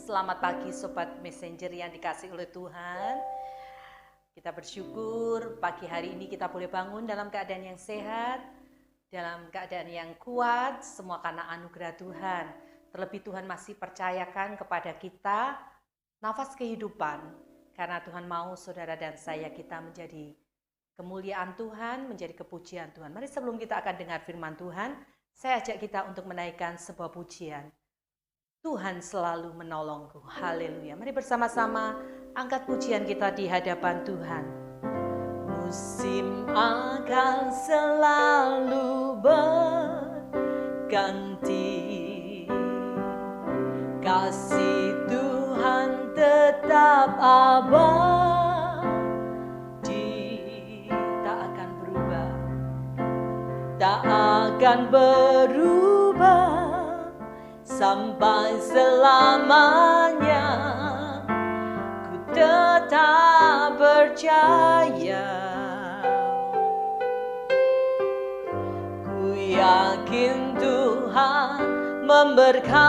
Selamat pagi Sobat Messenger yang dikasih oleh Tuhan. Kita bersyukur pagi hari ini kita boleh bangun dalam keadaan yang sehat, dalam keadaan yang kuat, semua karena anugerah Tuhan. Terlebih Tuhan masih percayakan kepada kita nafas kehidupan, karena Tuhan mau saudara dan saya kita menjadi kemuliaan Tuhan, menjadi kepujian Tuhan. Mari sebelum kita akan dengar firman Tuhan, saya ajak kita untuk menaikkan sebuah pujian. Tuhan selalu menolongku. Haleluya. Mari bersama-sama angkat pujian kita di hadapan Tuhan. Musim akan selalu berganti, kasih Tuhan tetap abadi, tak akan berubah, tak akan berubah sampai selamanya. Ku tetap percaya, ku yakin Tuhan memberkati,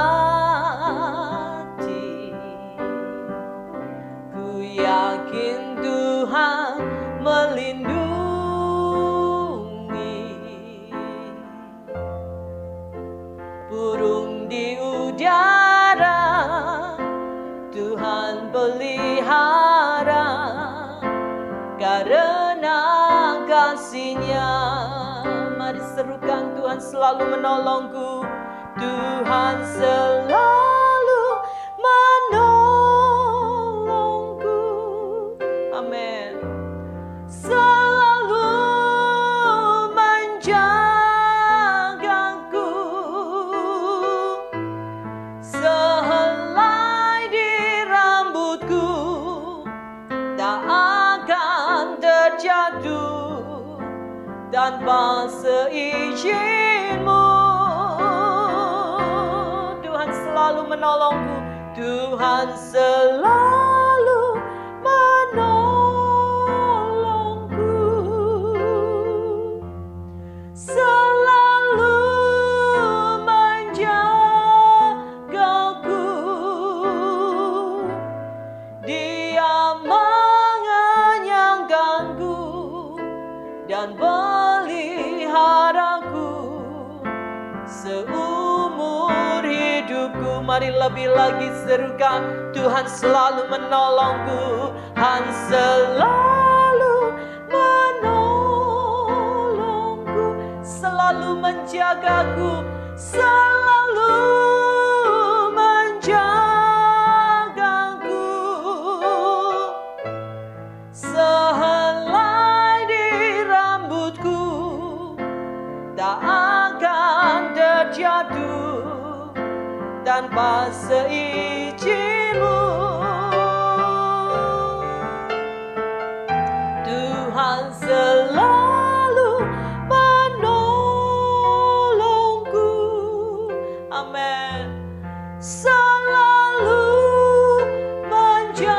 ku yakin Tuhan melindungi. Burung di udara Tuhan pelihara, karena kasih-Nya. Mari serukan, Tuhan selalu menolongku, Tuhan selalu menolongku. Amin. Selalu menjagaku, sehelai di rambutku tak akan terjatuh tanpa seizin-Mu. Tuhan selalu menolongku, Tuhan selalu menolongku, selalu menjagaku. Dia mengenyangkanku dan peliharaku seumur hidupku. Mari lebih lagi serukan, Tuhan selalu menolongku, Tuhan selalu menolongku, selalu menjagaku, selalu menjagaku, sehelai di rambutku tak akan terjatuh tanpa seizin-Mu. Tuhan selalu menolongku. Amin. Selalu menjagaku,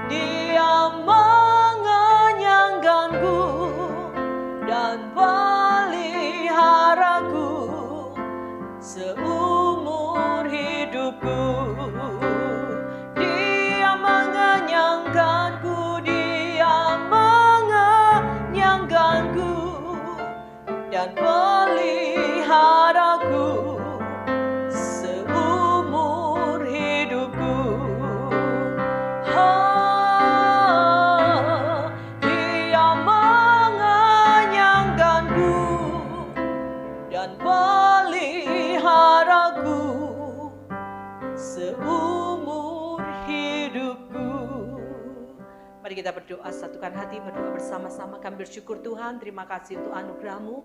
Dia mengenyangkanku dan peliharaku seumur hidupku. Dia mengenyangkanku, Dia mengenyangkanku dan peliharaku seumur hidupku. Dia mengenyangkanku dan peliharaku seumur hidupku. Mari kita berdoa, satukan hati, berdoa bersama-sama. Kami bersyukur Tuhan, terima kasih untuk anugerah-Mu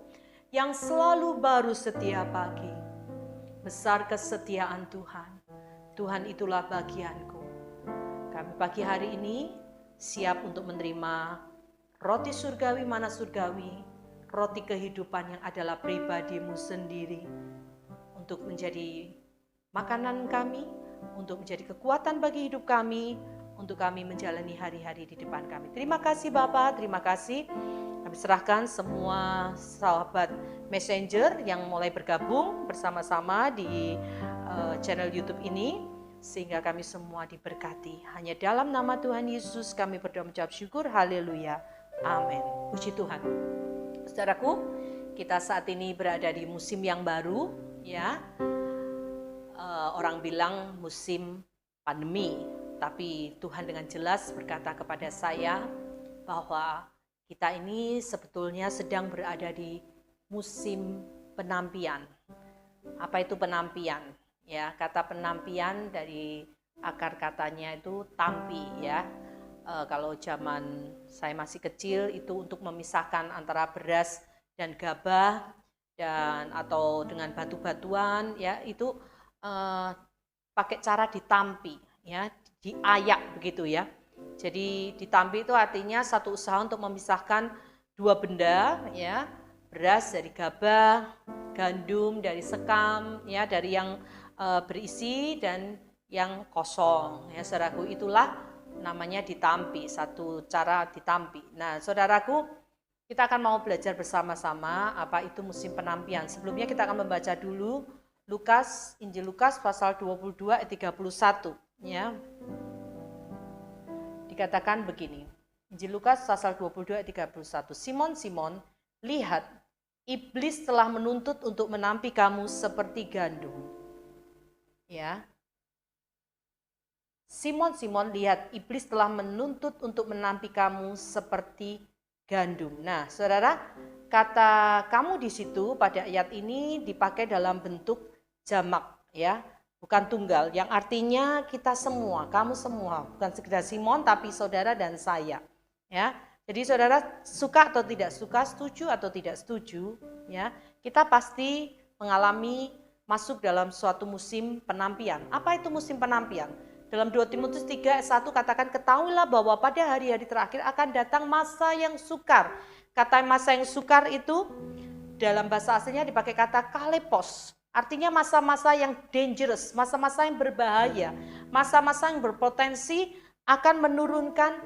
yang selalu baru setiap pagi. Besar kesetiaan Tuhan. Tuhan itulah bagianku. Kami pagi hari ini siap untuk menerima roti surgawi, mana surgawi, roti kehidupan yang adalah pribadi-Mu sendiri, untuk menjadi makanan kami, untuk menjadi kekuatan bagi hidup kami, untuk kami menjalani hari-hari di depan kami. Terima kasih Bapa, terima kasih. Kami serahkan semua sahabat Messenger yang mulai bergabung bersama-sama di channel YouTube ini, sehingga kami semua diberkati. Hanya dalam nama Tuhan Yesus kami berdoa mengucap syukur. Haleluya. Amin. Puji Tuhan. Saudaraku, kita saat ini berada di musim yang baru, ya. Orang bilang musim pandemi, tapi Tuhan dengan jelas berkata kepada saya bahwa kita ini sebetulnya sedang berada di musim penampian. Apa itu penampian? Ya, kata penampian dari akar katanya itu tampi, ya. Kalau zaman saya masih kecil itu untuk memisahkan antara beras dan gabah dan atau dengan batu-batuan, ya, itu pakai cara ditampi, ya, diayak begitu ya. Jadi ditampi itu artinya satu usaha untuk memisahkan dua benda, ya, beras dari gabah, gandum dari sekam, ya, dari yang berisi dan yang kosong, ya, saudaraku. Itulah namanya ditampi, satu cara ditampi. Nah, saudaraku, kita akan mau belajar bersama-sama apa itu musim penampian. Sebelumnya kita akan membaca dulu Injil Lukas pasal 22 ayat 31, ya. Dikatakan begini, Injil Lukas pasal 22 ayat 31. Simon, Simon, lihat, iblis telah menuntut untuk menampi kamu seperti gandum. Ya. Simon, Simon, lihat, iblis telah menuntut untuk menampi kamu seperti gandum. Nah, saudara, kata kamu di situ pada ayat ini dipakai dalam bentuk jamak, ya, bukan tunggal, yang artinya kita semua, kamu semua, bukan sekedar Simon tapi saudara dan saya, ya. Jadi saudara suka atau tidak suka, setuju atau tidak setuju, ya, kita pasti mengalami masuk dalam suatu musim penampian. Apa itu musim penampian? Dalam 2 Timotius 3 ayat 1 katakan, ketahuilah bahwa pada hari-hari terakhir akan datang masa yang sukar. Kata masa yang sukar itu dalam bahasa aslinya dipakai kata kalepos. Artinya masa-masa yang dangerous, masa-masa yang berbahaya, masa-masa yang berpotensi akan menurunkan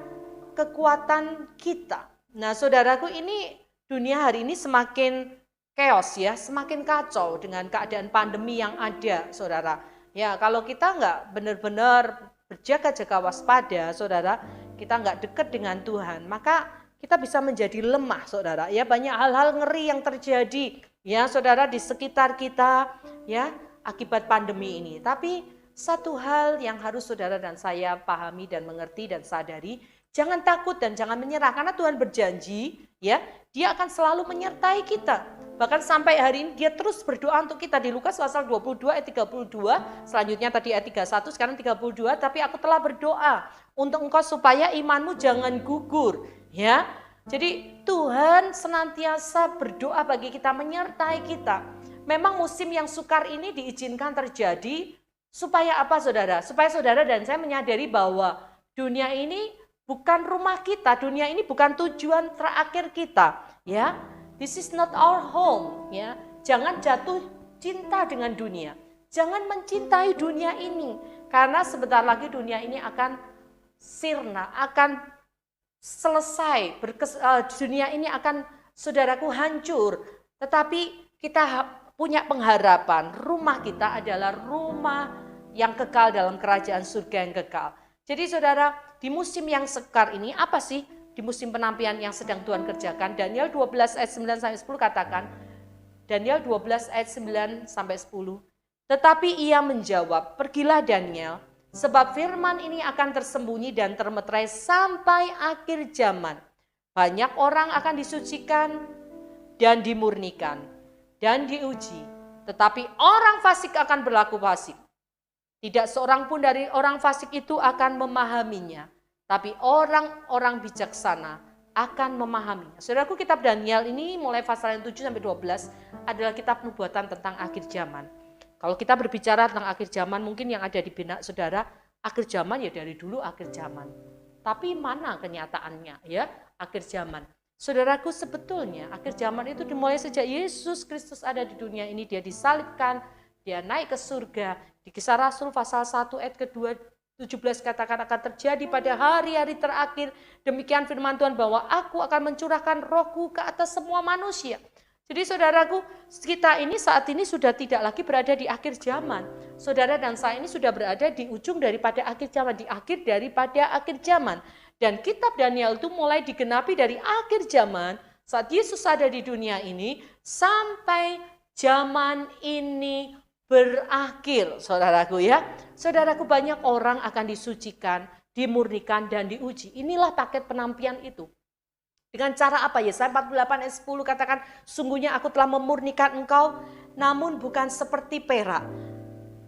kekuatan kita. Nah, saudaraku, ini dunia hari ini semakin chaos, ya, semakin kacau dengan keadaan pandemi yang ada, saudara. Ya, kalau kita nggak benar-benar berjaga-jaga waspada, saudara, kita nggak dekat dengan Tuhan, maka kita bisa menjadi lemah, saudara. Ya, banyak hal-hal ngeri yang terjadi, ya, saudara, di sekitar kita, ya, akibat pandemi ini. Tapi satu hal yang harus saudara dan saya pahami dan mengerti dan sadari, jangan takut dan jangan menyerah, karena Tuhan berjanji, ya, Dia akan selalu menyertai kita. Bahkan sampai hari ini Dia terus berdoa untuk kita. Di Lukas pasal 22 ayat 32, selanjutnya tadi ayat 31, sekarang 32, tapi aku telah berdoa untuk engkau supaya imanmu jangan gugur, ya. Jadi Tuhan senantiasa berdoa bagi kita, menyertai kita. Memang musim yang sukar ini diizinkan terjadi supaya apa, saudara? Supaya saudara dan saya menyadari bahwa dunia ini bukan rumah kita, dunia ini bukan tujuan terakhir kita, ya. This is not our home, ya. Jangan jatuh cinta dengan dunia. Jangan mencintai dunia ini, karena sebentar lagi dunia ini akan sirna, akan selesai. Dunia ini akan, saudaraku, hancur. Tetapi kita punya pengharapan, rumah kita adalah rumah yang kekal dalam kerajaan surga yang kekal. Jadi saudara, di musim yang sekar ini, apa sih di musim penampian yang sedang Tuhan kerjakan? Daniel 12 ayat 9 sampai 10 katakan, Daniel 12 ayat 9 sampai 10. Tetapi ia menjawab, pergilah Daniel, sebab firman ini akan tersembunyi dan termeterai sampai akhir zaman. Banyak orang akan disucikan dan dimurnikan dan diuji, tetapi orang fasik akan berlaku fasik. Tidak seorang pun dari orang fasik itu akan memahaminya, tapi orang-orang bijaksana akan memahaminya. Saudaraku, kitab Daniel ini mulai pasal yang 7 sampai 12 adalah kitab nubuatan tentang akhir zaman. Kalau kita berbicara tentang akhir zaman, mungkin yang ada di benak saudara, akhir zaman ya dari dulu akhir zaman. Tapi mana kenyataannya, ya, akhir zaman? Saudaraku, sebetulnya akhir zaman itu dimulai sejak Yesus Kristus ada di dunia ini. Dia disalibkan, dia naik ke surga. Di Kisah Rasul pasal 1 ayat kedua 17 katakan akan terjadi pada hari-hari terakhir. Demikian firman Tuhan bahwa aku akan mencurahkan rohku ke atas semua manusia. Jadi saudaraku, kita ini saat ini sudah tidak lagi berada di akhir zaman. Saudara dan saya ini sudah berada di ujung daripada akhir zaman, di akhir daripada akhir zaman. Dan kitab Daniel itu mulai digenapi dari akhir zaman, saat Yesus ada di dunia ini, sampai zaman ini berakhir, saudaraku ya. Saudaraku, banyak orang akan disucikan, dimurnikan, dan diuji. Inilah paket penampian itu. Dengan cara apa? Yesaya 48 ayat 10 katakan, sungguhnya aku telah memurnikan engkau, namun bukan seperti perak.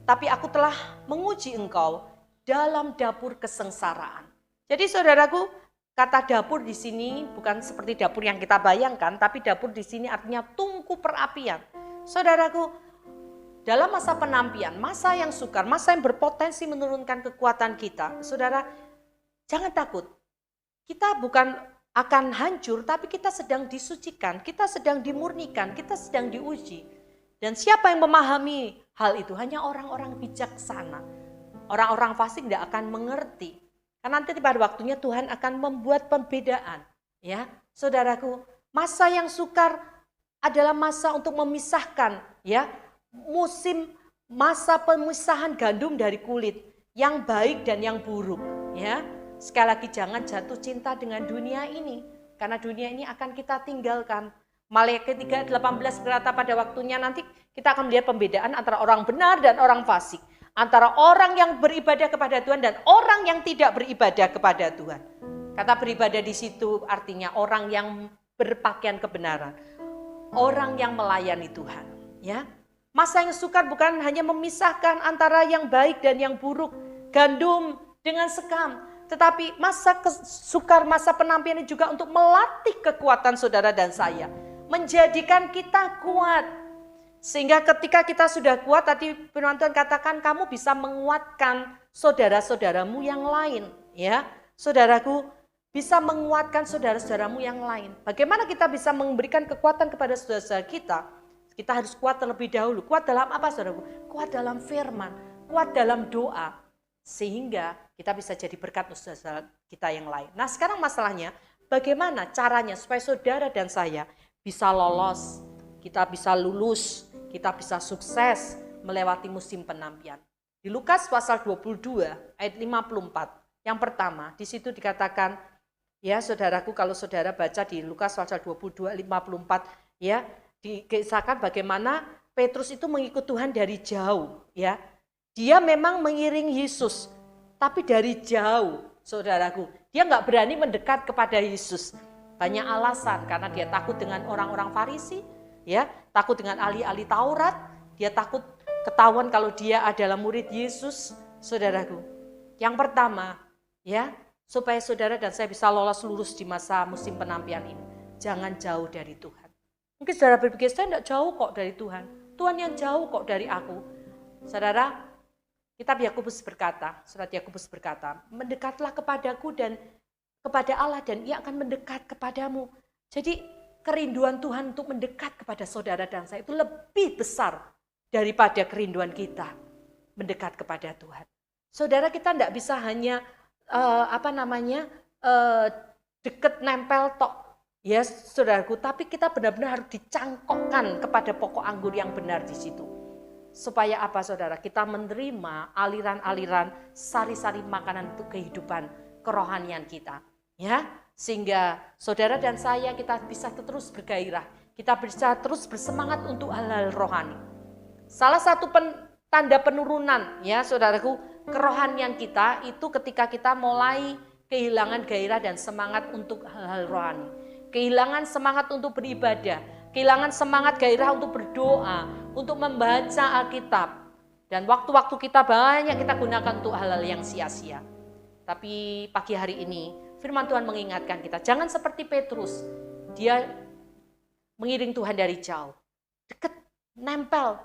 Tapi aku telah menguji engkau dalam dapur kesengsaraan. Jadi saudaraku, kata dapur di sini bukan seperti dapur yang kita bayangkan, tapi dapur di sini artinya tungku perapian. Saudaraku, dalam masa penampian, masa yang sukar, masa yang berpotensi menurunkan kekuatan kita, saudara, jangan takut. Kita bukan akan hancur, tapi kita sedang disucikan, kita sedang dimurnikan, kita sedang diuji. Dan siapa yang memahami hal itu? Hanya orang-orang bijaksana. Orang-orang fasik tidak akan mengerti. Karena nanti pada waktunya Tuhan akan membuat pembedaan. Ya, saudaraku, masa yang sukar adalah masa untuk memisahkan, ya, masa pemisahan gandum dari kulit, yang baik dan yang buruk, ya. Sekali lagi, jangan jatuh cinta dengan dunia ini, karena dunia ini akan kita tinggalkan. Maleakhi 3:18 berkata pada waktunya nanti kita akan melihat pembedaan antara orang benar dan orang fasik, antara orang yang beribadah kepada Tuhan dan orang yang tidak beribadah kepada Tuhan. Kata beribadah di situ artinya orang yang berpakaian kebenaran, orang yang melayani Tuhan. Ya, masa yang sukar bukan hanya memisahkan antara yang baik dan yang buruk, gandum dengan sekam, tetapi masa sukar, masa penampian ini juga untuk melatih kekuatan saudara dan saya, menjadikan kita kuat. Sehingga ketika kita sudah kuat, tadi firman Tuhan katakan kamu bisa menguatkan saudara-saudaramu yang lain. Ya, saudaraku, bisa menguatkan saudara-saudaramu yang lain. Bagaimana kita bisa memberikan kekuatan kepada saudara-saudara kita? Kita harus kuat terlebih dahulu. Kuat dalam apa, saudaraku? Kuat dalam firman, kuat dalam doa. Sehingga kita bisa jadi berkat untuk saudara kita yang lain. Nah, sekarang masalahnya bagaimana caranya supaya saudara dan saya bisa lolos, kita bisa lulus, kita bisa sukses melewati musim penampian. Di Lukas pasal 22 ayat 54, yang pertama di situ dikatakan, ya saudaraku, kalau saudara baca di Lukas pasal 22 ayat 54, ya dikisahkan bagaimana Petrus itu mengikut Tuhan dari jauh, ya. Dia memang mengiring Yesus, tapi dari jauh, saudaraku. Dia nggak berani mendekat kepada Yesus. Banyak alasan, karena dia takut dengan orang-orang Farisi, ya, takut dengan ahli-ahli Taurat, dia takut ketahuan kalau dia adalah murid Yesus, saudaraku. Yang pertama, ya, supaya saudara dan saya bisa lolos lurus di masa musim penampian ini, jangan jauh dari Tuhan. Mungkin saudara berpikir, saya tidak jauh kok dari Tuhan. Tuhan yang jauh kok dari aku. Saudara, kitab Yakobus berkata, surat Yakobus berkata, mendekatlah kepadaku dan kepada Allah dan ia akan mendekat kepadamu. Jadi kerinduan Tuhan untuk mendekat kepada saudara dan saya itu lebih besar daripada kerinduan kita mendekat kepada Tuhan. Saudara, kita tidak bisa hanya deket nempel tok, ya saudaraku, tapi kita benar-benar harus dicangkokkan kepada pokok anggur yang benar di situ. Supaya apa, saudara? Kita menerima aliran-aliran sari-sari makanan untuk kehidupan kerohanian kita, ya. Sehingga saudara dan saya kita bisa terus bergairah, kita bisa terus bersemangat untuk hal-hal rohani. Salah satu tanda penurunan, ya saudaraku, kerohanian kita itu ketika kita mulai kehilangan gairah dan semangat untuk hal-hal rohani, kehilangan semangat untuk beribadah, kehilangan semangat gairah untuk berdoa, untuk membaca Alkitab. Dan waktu-waktu kita banyak kita gunakan untuk hal-hal yang sia-sia. Tapi pagi hari ini firman Tuhan mengingatkan kita, jangan seperti Petrus. Dia mengiring Tuhan dari jauh. Dekat, nempel,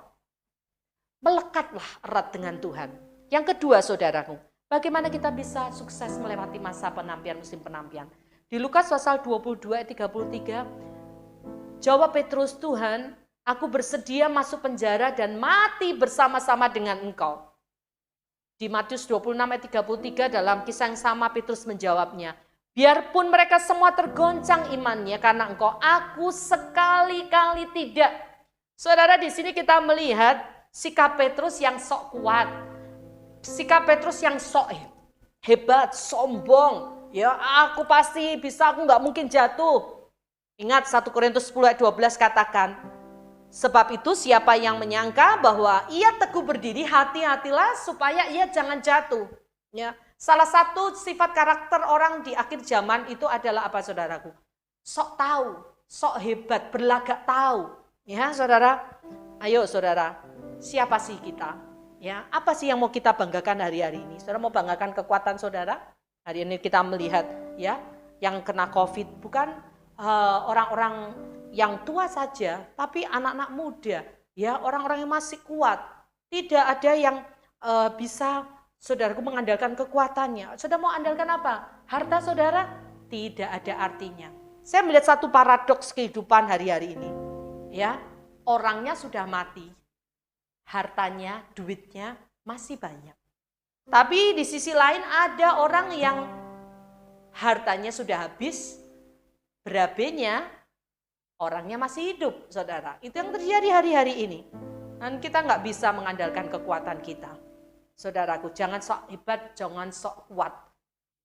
melekatlah erat dengan Tuhan. Yang kedua, saudaraku, bagaimana kita bisa sukses melewati masa penampian, musim penampian. Di Lukas pasal 22 ayat 33, jawab Petrus, Tuhan, aku bersedia masuk penjara dan mati bersama-sama dengan engkau. Di Matius 26 ayat 33 dalam kisah yang sama Petrus menjawabnya, Biarpun mereka semua tergoncang imannya karena engkau, aku sekali-kali tidak. Saudara, di sini kita melihat sikap Petrus yang sok kuat. Sikap Petrus yang sok hebat, sombong. Ya, aku pasti bisa, aku nggak mungkin jatuh. Ingat 1 Korintus 10 ayat 12 katakan, sebab itu siapa yang menyangka bahwa ia teguh berdiri, hati-hatilah supaya ia jangan jatuh. Ya, salah satu sifat karakter orang di akhir zaman itu adalah apa, saudaraku? Sok tahu, sok hebat, berlagak tahu. Ya, saudara. Ayo, saudara. Siapa sih kita? Ya, apa sih yang mau kita banggakan hari-hari ini? Saudara mau banggakan kekuatan saudara? Hari ini kita melihat ya, yang kena COVID bukan orang-orang yang tua saja, tapi anak-anak muda, ya, orang-orang yang masih kuat. Tidak ada yang bisa saudaraku mengandalkan kekuatannya. Saudara mau andalkan apa? Harta saudara? Tidak ada artinya. Saya melihat satu paradoks kehidupan hari-hari ini. Ya, orangnya sudah mati, hartanya, duitnya masih banyak. Tapi di sisi lain ada orang yang hartanya sudah habis, berabenya orangnya masih hidup, saudara. Itu yang terjadi hari-hari ini. Dan kita nggak bisa mengandalkan kekuatan kita. Saudaraku, jangan sok hebat, jangan sok kuat.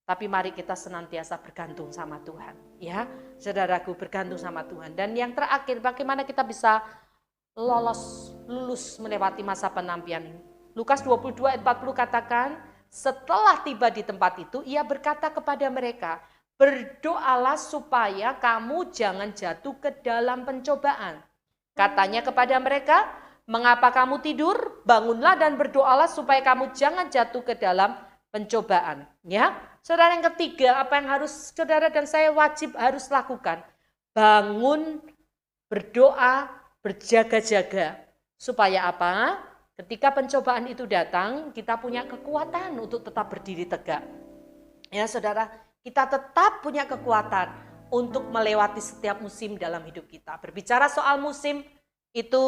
Tapi mari kita senantiasa bergantung sama Tuhan. Ya, saudaraku, bergantung sama Tuhan. Dan yang terakhir, bagaimana kita bisa lulus melewati masa penantian ini. Lukas 22 ayat 40 katakan, setelah tiba di tempat itu, ia berkata kepada mereka, berdoalah supaya kamu jangan jatuh ke dalam pencobaan. Katanya kepada mereka, mengapa kamu tidur? Bangunlah dan berdoalah supaya kamu jangan jatuh ke dalam pencobaan. Ya, saudara, yang ketiga, apa yang harus saudara dan saya wajib harus lakukan? Bangun, berdoa, berjaga-jaga. Supaya apa? Ketika pencobaan itu datang, kita punya kekuatan untuk tetap berdiri tegak. Ya, saudara, kita tetap punya kekuatan untuk melewati setiap musim dalam hidup kita. Berbicara soal musim, itu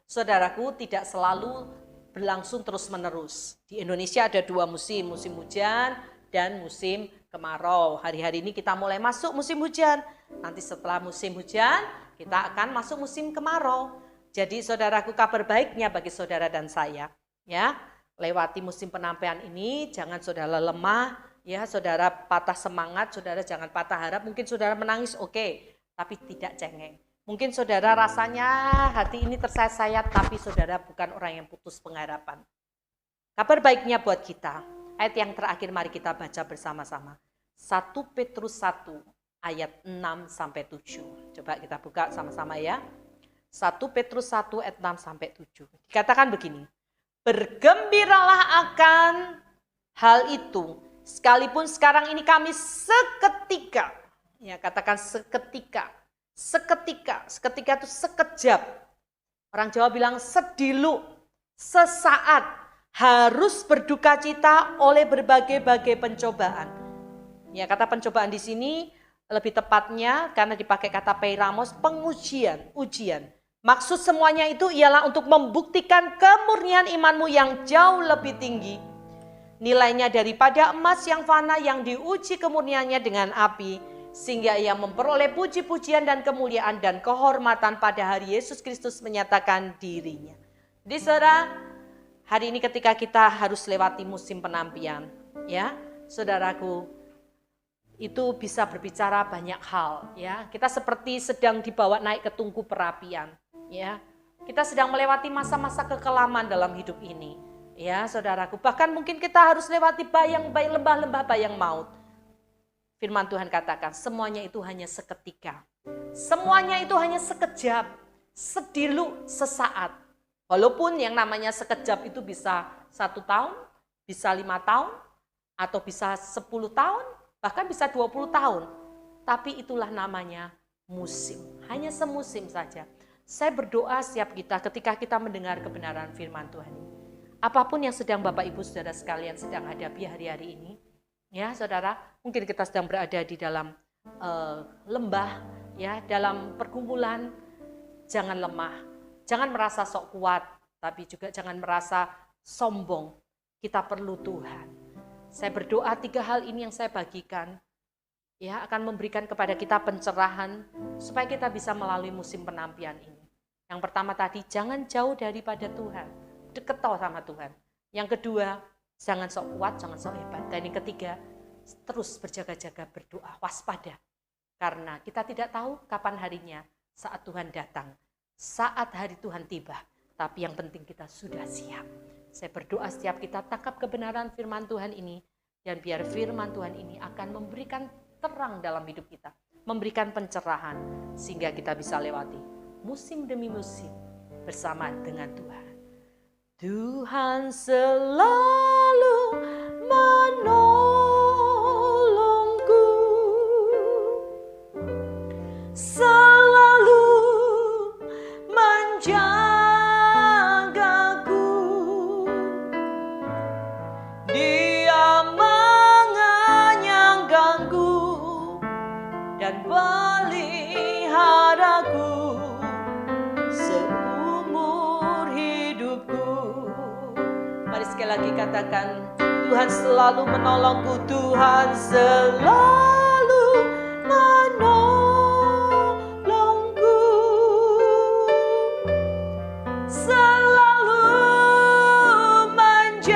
saudaraku tidak selalu berlangsung terus-menerus. Di Indonesia ada 2 musim, musim hujan dan musim kemarau. Hari-hari ini kita mulai masuk musim hujan. Nanti setelah musim hujan, kita akan masuk musim kemarau. Jadi saudaraku, kabar baiknya bagi saudara dan saya, ya, lewati musim penampian ini, jangan saudara lemah, ya, saudara patah semangat, saudara jangan patah harap. Mungkin saudara menangis, oke, tapi tidak cengeng. Mungkin saudara rasanya hati ini tersayat-sayat, tapi saudara bukan orang yang putus pengharapan. Kabar baiknya buat kita, ayat yang terakhir mari kita baca bersama-sama. 1 Petrus 1 ayat 6-7. Coba kita buka sama-sama ya. 1 Petrus 1 ayat 6-7. Dikatakan begini, bergembiralah akan hal itu, sekalipun sekarang ini kami seketika, ya katakan seketika itu sekejap. Orang Jawa bilang sedilu, sesaat, harus berduka cita oleh berbagai-bagai pencobaan. Ya, kata pencobaan di sini lebih tepatnya karena dipakai kata peiramos, pengujian, ujian. Maksud semuanya itu ialah untuk membuktikan kemurnian imanmu yang jauh lebih tinggi. Nilainya daripada emas yang fana yang diuji kemurniannya dengan api, sehingga ia memperoleh puji-pujian dan kemuliaan dan kehormatan pada hari Yesus Kristus menyatakan dirinya. Jadi saudara, hari ini ketika kita harus lewati musim penantian, ya, saudaraku, itu bisa berbicara banyak hal, ya. Kita seperti sedang dibawa naik ke tungku perapian, ya. Kita sedang melewati masa-masa kekelaman dalam hidup ini, ya, saudaraku. Bahkan mungkin kita harus lewati lembah-lembah bayang maut. Firman Tuhan katakan, semuanya itu hanya seketika. Semuanya itu hanya sekejap, sedilu, sesaat. Walaupun yang namanya sekejap itu bisa 1 tahun, bisa 5 tahun, atau bisa 10 tahun, bahkan bisa 20 tahun. Tapi itulah namanya musim. Hanya semusim saja. Saya berdoa setiap kita ketika kita mendengar kebenaran firman Tuhan ini. Apapun yang sedang Bapak Ibu Saudara sekalian sedang hadapi hari-hari ini. Ya saudara, mungkin kita sedang berada di dalam lembah, ya, dalam pergumulan. Jangan lemah, jangan merasa sok kuat, tapi juga jangan merasa sombong. Kita perlu Tuhan. Saya berdoa 3 hal ini yang saya bagikan. ya akan memberikan kepada kita pencerahan supaya kita bisa melalui musim penampian ini. Yang pertama tadi, jangan jauh daripada Tuhan, deket sama Tuhan. Yang kedua, jangan sok kuat, jangan sok hebat. Dan yang ketiga, terus berjaga-jaga, berdoa, waspada. Karena kita tidak tahu kapan harinya saat Tuhan datang, saat hari Tuhan tiba. Tapi yang penting kita sudah siap. Saya berdoa setiap kita tangkap kebenaran firman Tuhan ini, dan biar firman Tuhan ini akan memberikan terang dalam hidup kita, memberikan pencerahan, sehingga kita bisa lewati musim demi musim bersama dengan Tuhan. Tuhan selalu menolongku, selalu menjagaku. Dia mengenyangkanku dan peliharaku seumur hidupku. Mari sekali lagi katakan, Tuhan selalu menolongku, Tuhan selalu menolongku, selalu menjagaku,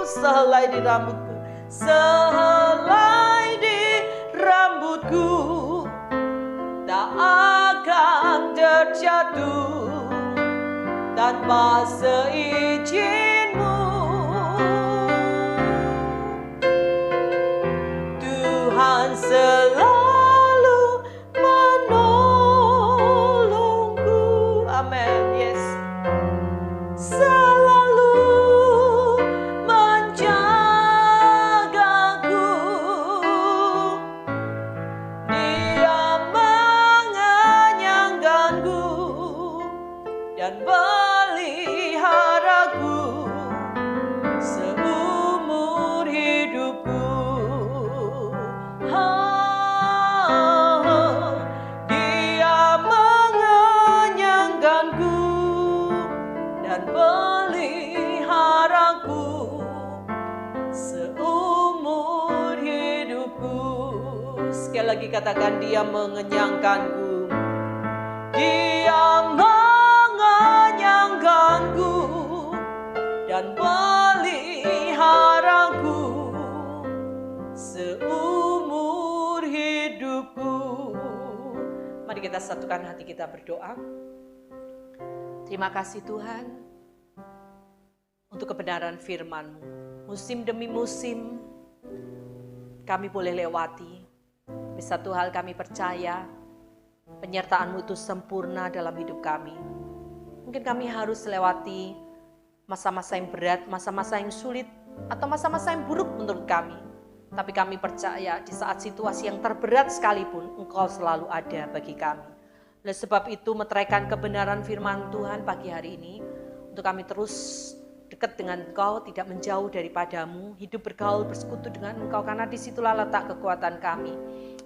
sehelai di rambutku, sehelai di rambutku tak akan terjatuh tanpa seizin-Mu. Tuhan selalu menolongku. Amin. Yes. Selalu menjagaku. Dia mengenyangkanku dan peliharaku seumur hidupku. Dia mengenyangkanku dan peliharaku seumur hidupku. Sekali lagi katakan, Dia mengenyangkanku. Dia mengenyangkanku dan peliharaku seumur hidupku. Mari kita satukan hati kita berdoa. Terima kasih Tuhan untuk kebenaran firman-Mu. Musim demi musim kami boleh lewati. Tapi satu hal kami percaya, penyertaan-Mu itu sempurna dalam hidup kami. Mungkin kami harus lewati masa-masa yang berat, masa-masa yang sulit, atau masa-masa yang buruk menurut kami. Tapi kami percaya di saat situasi yang terberat sekalipun, Engkau selalu ada bagi kami. Oleh sebab itu, meteraikan kebenaran firman Tuhan pagi hari ini, untuk kami terus dekat dengan Engkau, tidak menjauh daripada-Mu, hidup bergaul, bersekutu dengan Engkau, karena disitulah letak kekuatan kami.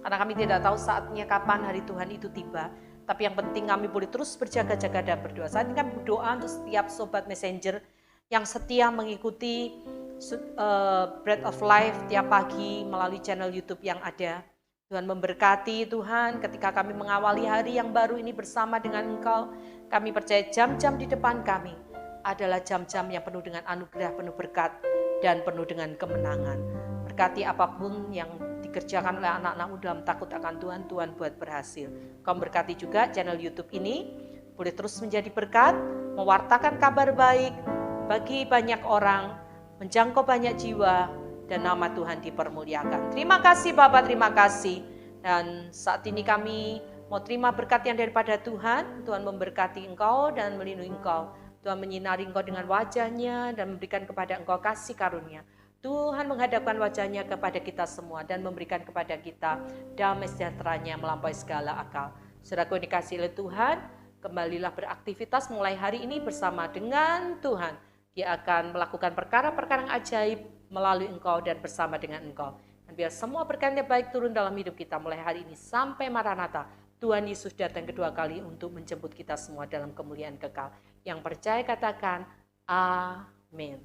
Karena kami tidak tahu saatnya kapan hari Tuhan itu tiba, tapi yang penting kami boleh terus berjaga-jaga dan berdoa. Saat ini kami berdoa untuk setiap sobat messenger yang setia mengikuti Bread of Life tiap pagi melalui channel YouTube yang ada. Tuhan memberkati Tuhan ketika kami mengawali hari yang baru ini bersama dengan Engkau. Kami percaya jam-jam di depan kami adalah jam-jam yang penuh dengan anugerah, penuh berkat, dan penuh dengan kemenangan. Berkati apapun yang dikerjakan oleh anak-anak-Mu dalam takut akan Tuhan, Tuhan buat berhasil. Kau berkati juga channel YouTube ini, boleh terus menjadi berkat, mewartakan kabar baik bagi banyak orang, menjangkau banyak jiwa, dan nama Tuhan dipermuliakan. Terima kasih Bapak, terima kasih. Dan saat ini kami mau terima berkat yang daripada Tuhan. Tuhan memberkati Engkau dan melindungi Engkau. Tuhan menyinari Engkau dengan wajah-Nya dan memberikan kepada Engkau kasih karunia. Tuhan menghadapkan wajah-Nya kepada kita semua dan memberikan kepada kita damai sejahtera-Nya melampaui segala akal. Saudaraku yang dikasihi oleh Tuhan, kembalilah beraktivitas mulai hari ini bersama dengan Tuhan. Dia akan melakukan perkara-perkara yang ajaib melalui Engkau dan bersama dengan Engkau. Dan biar semua berkat-Nya baik turun dalam hidup kita mulai hari ini sampai Maranatha. Tuhan Yesus datang kedua kali untuk menjemput kita semua dalam kemuliaan kekal. Yang percaya katakan amin.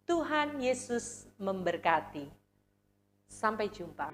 Tuhan Yesus memberkati. Sampai jumpa.